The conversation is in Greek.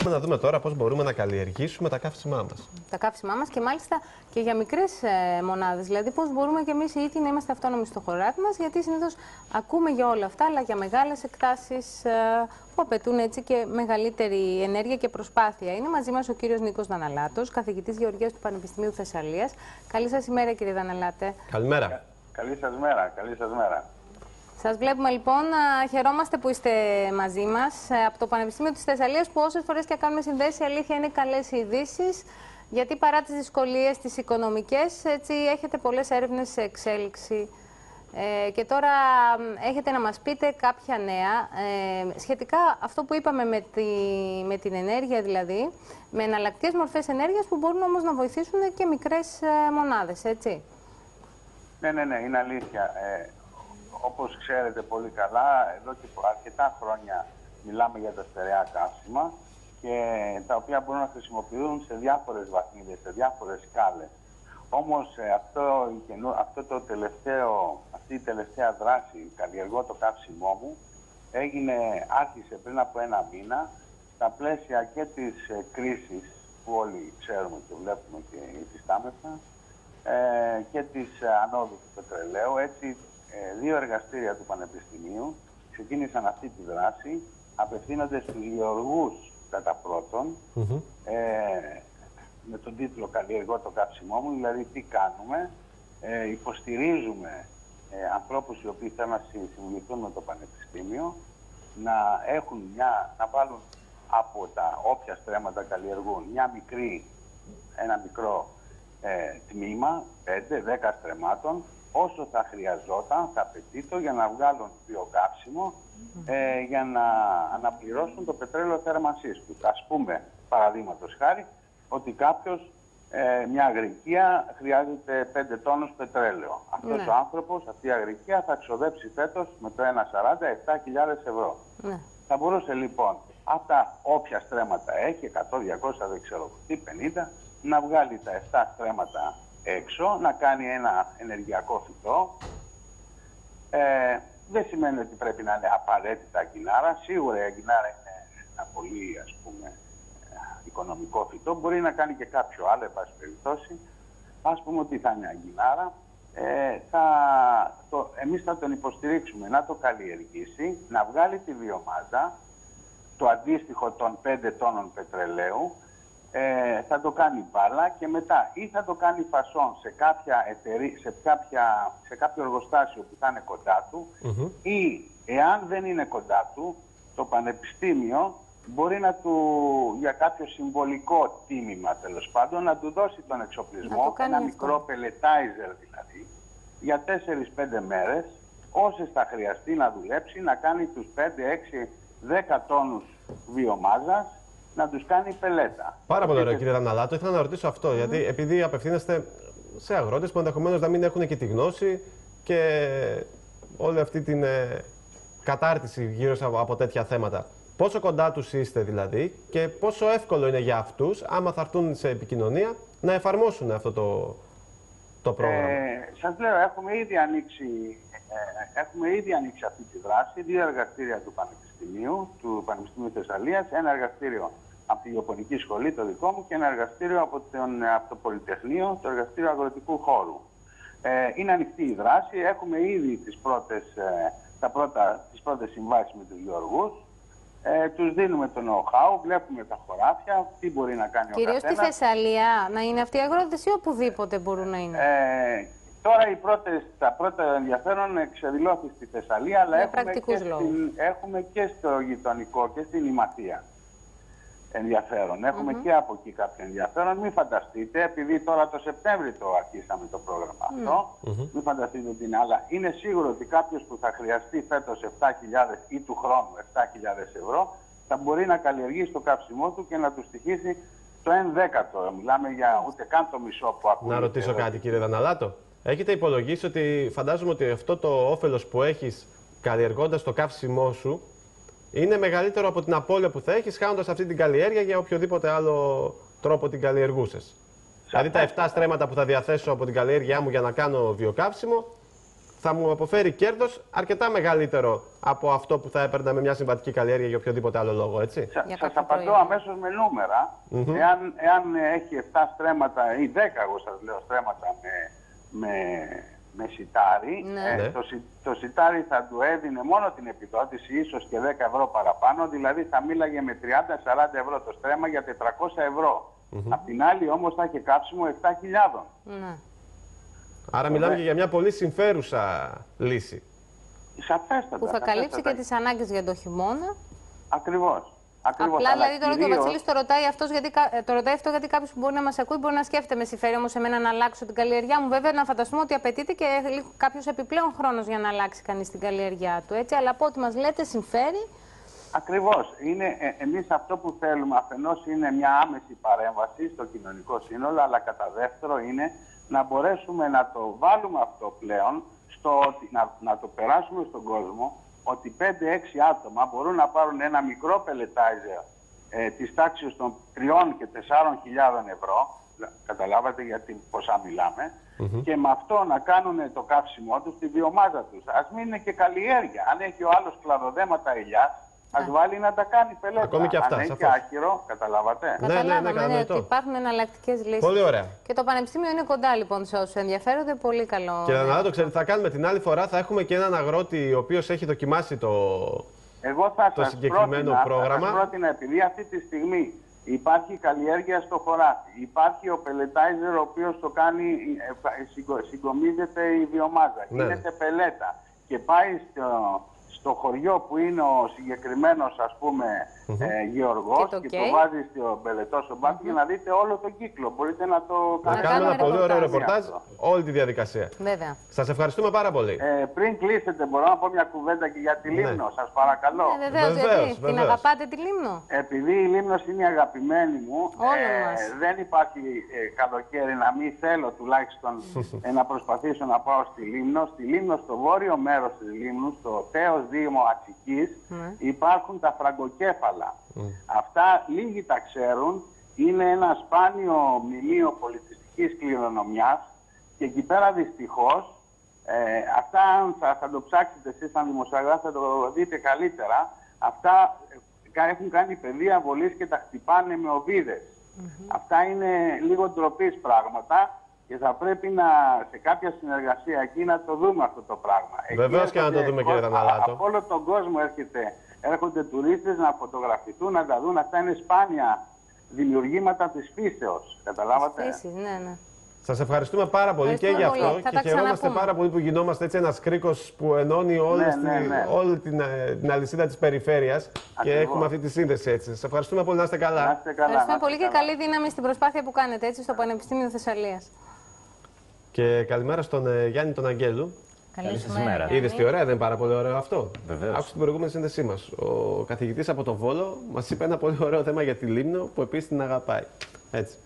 Πάμε να δούμε τώρα πώς μπορούμε να καλλιεργήσουμε τα καύσιμά μας. Τα καύσιμά μας και μάλιστα και για μικρές μονάδες. Δηλαδή, πώς μπορούμε και εμείς οι ίδιοι να είμαστε αυτόνομοι στο χωράφι μας, γιατί συνήθως ακούμε για όλα αυτά, αλλά για μεγάλες εκτάσεις που απαιτούν έτσι και μεγαλύτερη ενέργεια και προσπάθεια. Είναι μαζί μας ο κύριος Νίκος Δαναλάτος, καθηγητής Γεωργίας του Πανεπιστημίου Θεσσαλίας. Καλή σας ημέρα, κύριε Δαναλάτε. Καλημέρα. Καλή σας μέρα. Καλή σας μέρα. Σας βλέπουμε λοιπόν, χαιρόμαστε που είστε μαζί μας από το Πανεπιστήμιο της Θεσσαλίας, που όσες φορές και κάνουμε συνδέσεις, η αλήθεια είναι καλές ειδήσεις, γιατί παρά τις δυσκολίες τις οικονομικές, έτσι έχετε πολλές έρευνες σε εξέλιξη. Και τώρα έχετε να μας πείτε κάποια νέα σχετικά αυτό που είπαμε με την ενέργεια, δηλαδή, με εναλλακτικές μορφές ενέργειας που μπορούν όμως να βοηθήσουν και μικρές μονάδες, έτσι. Ναι, είναι αλήθεια. Όπως ξέρετε πολύ καλά, εδώ και αρκετά χρόνια μιλάμε για τα στερεά καύσιμα και τα οποία μπορούν να χρησιμοποιούν σε διάφορες βαθμίδες, σε διάφορες σκάλες. Όμως αυτή η τελευταία δράση, καλλιεργώ το καύσιμό μου, άρχισε πριν από ένα μήνα, στα πλαίσια και της κρίσης που όλοι ξέρουμε και βλέπουμε και υφιστάμεθα, και της ανόδου του πετρελαίου. Έτσι, δύο εργαστήρια του Πανεπιστημίου ξεκίνησαν αυτή τη δράση, απευθύνονται στους γεωργούς κατά πρώτον, με τον τίτλο «Καλλιεργώ το καύσιμό μου», δηλαδή τι κάνουμε, υποστηρίζουμε ανθρώπους οι οποίοι θέλουν να συμβουλευτούν με το Πανεπιστήμιο, να βάλουν από τα όποια στρέμματα καλλιεργούν ένα μικρό τμήμα, 5-10 στρεμμάτων, όσο θα χρειαζόταν, θα απαιτείται για να βγάλουν βιοκαύσιμο, για να αναπληρώσουν το πετρέλαιο θέρμανσής τους. Ας πούμε, παραδείγματος χάρη, ότι κάποιος, μια αγρικία χρειάζεται 5 τόνους πετρέλαιο. Αυτός ο άνθρωπος, αυτή η αγρικία θα ξοδέψει φέτος με το 1,40 7.000 ευρώ. Θα μπορούσε λοιπόν αυτά όποια στρέμματα έχει, 100, 200, δεν ξέρω τι, 50, να βγάλει τα 7 στρέμματα έξω, να κάνει ένα ενεργειακό φυτό. Δεν σημαίνει ότι πρέπει να είναι απαραίτητα αγκινάρα. Σίγουρα η αγκινάρα είναι ένα πολύ, ας πούμε, οικονομικό φυτό. Μπορεί να κάνει και κάποιο άλλο, εν πάση περιπτώσει. Ας πούμε ότι θα είναι αγκινάρα. Εμείς θα τον υποστηρίξουμε να το καλλιεργήσει, να βγάλει τη βιομάζα, το αντίστοιχο των 5 τόνων πετρελαίου, θα το κάνει μπάλα και μετά ή θα το κάνει φασόν σε κάποιο εργοστάσιο που θα είναι κοντά του, ή εάν δεν είναι κοντά του, το Πανεπιστήμιο μπορεί για κάποιο συμβολικό τίμημα, τέλος πάντων, να του δώσει τον εξοπλισμό, ένα μικρό πελετάιζερ δηλαδή, για 4-5 μέρες, όσες θα χρειαστεί να δουλέψει, να κάνει τους 5-6-10 τόνους βιομάζας, να τους κάνει πελέτα. Πάρα πολύ ωραίο, κύριε Δαναλάτο. Ήθελα να ρωτήσω αυτό, γιατί επειδή απευθύνεστε σε αγρότες που ενδεχομένως να μην έχουν και τη γνώση και όλη αυτή την κατάρτιση γύρω από τέτοια θέματα. Πόσο κοντά τους είστε δηλαδή και πόσο εύκολο είναι για αυτούς, άμα θα έρθουν σε επικοινωνία, να εφαρμόσουν αυτό το πρόγραμμα? Σας λέω, έχουμε ήδη ανοίξει αυτή τη δράση, 2 εργαστήρια του Πανεπιστημίου Θεσσαλίας, ένα εργαστήριο από τη Γεωπονική Σχολή, το δικό μου, και ένα εργαστήριο από το Πολυτεχνείο, το εργαστήριο αγροτικού χώρου. Είναι ανοιχτή η δράση, έχουμε ήδη τις πρώτες συμβάσεις με τους γεωργούς. Τους δίνουμε το know-how, βλέπουμε τα χωράφια, τι μπορεί να κάνει ο καθένας. Κυρίως στη Θεσσαλία, να είναι αυτοί οι αγρότες ή οπουδήποτε μπορούν να είναι? Τώρα τα πρώτα ενδιαφέρον εξεδηλώθη στη Θεσσαλία, αλλά έχουμε και στο γειτονικό και στην Ιμαθία ενδιαφέρον. Έχουμε και από εκεί κάποιο ενδιαφέρον. Μην φανταστείτε, επειδή τώρα το Σεπτέμβρη το αρχίσαμε το πρόγραμμα αυτό, μην φανταστείτε ότι είναι, αλλά είναι σίγουρο ότι κάποιος που θα χρειαστεί φέτος 7.000 ή του χρόνου 7.000 ευρώ, θα μπορεί να καλλιεργήσει το καύσιμό του και να του στοιχήσει το 1/10. Μιλάμε για ούτε καν το μισό που ακούγεται. Να ρωτήσω κάτι, κύριε Δαναλάτο. Έχετε υπολογίσει ότι φαντάζομαι ότι αυτό το όφελος που έχεις καλλιεργώντας το καύσιμό σου είναι μεγαλύτερο από την απώλεια που θα έχεις κάνοντας αυτή την καλλιέργεια για οποιοδήποτε άλλο τρόπο την καλλιεργούσες? Δηλαδή τα 7 στρέμματα που θα διαθέσω από την καλλιέργειά μου για να κάνω βιοκαύσιμο θα μου αποφέρει κέρδος αρκετά μεγαλύτερο από αυτό που θα έπαιρνα με μια συμβατική καλλιέργεια για οποιοδήποτε άλλο λόγο, έτσι. Σας απαντώ αμέσως με νούμερα. Εάν έχει 7 στρέμματα ή 10, εγώ σας λέω, στρέμματα με σιτάρι, Ναι. Το σιτάρι θα του έδινε μόνο την επιδότηση, ίσως και 10 ευρώ παραπάνω, δηλαδή θα μίλαγε με 30-40 ευρώ το στρέμμα για 400 ευρώ. Απ' την άλλη όμως θα έχει κάψιμο 7.000. Ναι. Άρα μιλάμε και για μια πολύ συμφέρουσα λύση. Σαφέστατα. Που θα καλύψει και τις ανάγκες για το χειμώνα. Ακριβώς. Απλά δηλαδή τώρα και ο Βασίλης το ρωτάει, το ρωτάει αυτό γιατί κάποιος που μπορεί να μας ακούει μπορεί να σκέφτεται με συμφέρει όμως εμένα να αλλάξω την καλλιεργιά μου. Βέβαια να φανταστούμε ότι απαιτείται και κάποιος επιπλέον χρόνος για να αλλάξει κανείς την καλλιεργιά του. Έτσι, αλλά από ό,τι μας λέτε συμφέρει. Ακριβώς. Εμείς αυτό που θέλουμε αφενός είναι μια άμεση παρέμβαση στο κοινωνικό σύνολο, αλλά κατά δεύτερο είναι να μπορέσουμε να το βάλουμε αυτό πλέον, να το περάσουμε στον κόσμο, ότι 5-6 άτομα μπορούν να πάρουν ένα μικρό πελετάιζερ της τάξης των 3 και 4.000 ευρώ, καταλάβατε γιατί ποσά μιλάμε, και με αυτό να κάνουν το καύσιμό τους στη βιομάζα τους. Ας μην είναι και καλλιέργεια. Αν έχει ο άλλος κλαδοδέματα ελιάς, ας βάλει να τα κάνει πελέτα. Ακόμη και αυτά, αν έχει σαφώς. άκυρο, καταλάβατε. Καταλάβαμε ότι υπάρχουν εναλλακτικές λύσεις. Πολύ ωραία. Και το Πανεπιστήμιο είναι κοντά λοιπόν σε όσους ενδιαφέρονται. Πολύ καλό. Και να το ξέρετε, θα κάνουμε την άλλη φορά, θα έχουμε και έναν αγρότη ο οποίος έχει δοκιμάσει Εγώ θα το σας συγκεκριμένο πρόγραμμα. Θα σας πρότεινα, επειδή αυτή τη στιγμή υπάρχει καλλιέργεια στο χωράφι, υπάρχει ο πελετάιζερ ο οποίος το κάνει, συγκομίζεται η βιομάζα, Ναι. γίνεται πελέτα και πάει στο χωριό που είναι ο συγκεκριμένος, ας πούμε, γεωργός και το βάζει στο πελετό στο μπάτι για να δείτε όλο τον κύκλο. Μπορείτε να το Να κάνετε. κάνουμε ένα πολύ ωραίο ρεπορτάζ. ρεπορτάζ, όλη τη διαδικασία. Βέβαια. Σας ευχαριστούμε πάρα πολύ. Πριν κλείσετε, μπορώ να πω μια κουβέντα και για τη Λίμνο, σας παρακαλώ. Βεβαίως, Βεβαίως, γιατί την βεβαίως. αγαπάτε τη Λίμνο. Επειδή η Λίμνος είναι η αγαπημένη μου, Όλων μας. δεν υπάρχει καλοκαίρι να μην θέλω τουλάχιστον να προσπαθήσω να πάω στη Λίμνο. Στη Λίμνο, στο βόρειο μέρος της Λίμνου, στο τέος Δήμο Ατσικής, υπάρχουν τα φραγκοκέφαλα. Αυτά λίγοι τα ξέρουν. Είναι ένα σπάνιο μνημείο πολιτιστικής κληρονομιάς και εκεί πέρα δυστυχώς, αυτά αν θα το ψάξετε εσείς σαν δημοσιογράφοι θα το δείτε καλύτερα, αυτά έχουν κάνει παιδεία βολής και τα χτυπάνε με οβίδες. Αυτά είναι λίγο ντροπής πράγματα και θα πρέπει σε κάποια συνεργασία εκεί να το δούμε αυτό το πράγμα. Βεβαίως και να το δούμε, κύριε Δαναλάτο. Από όλο τον κόσμο έρχονται τουρίστες να φωτογραφηθούν, να τα δουν. Αυτά είναι σπάνια δημιουργήματα της φύσεως. Καταλάβατε. Φύσης, ναι. Σας ευχαριστούμε πάρα πολύ και για αυτό και χαιρόμαστε πάρα πολύ που γινόμαστε έτσι ένας κρίκος που ενώνει όλη την αλυσίδα της περιφέρειας και έχουμε αυτή τη σύνδεση έτσι. Σας ευχαριστούμε πολύ, να είστε καλά. Ευχαριστούμε πολύ και καλή δύναμη στην προσπάθεια που κάνετε έτσι στο Πανεπιστήμιο Θεσσαλίας. Και καλημέρα στον Γιάννη τον Αγγέλου. Καλή σας μέρα. Είδες τι ωραία, δεν είναι πάρα πολύ ωραίο αυτό? Βεβαίως. Άκουσα την προηγούμενη σύνδεσή μας. Ο καθηγητής από το Βόλο μας είπε ένα πολύ ωραίο θέμα για τη Λίμνο που επίσης την αγαπάει. Έτσι.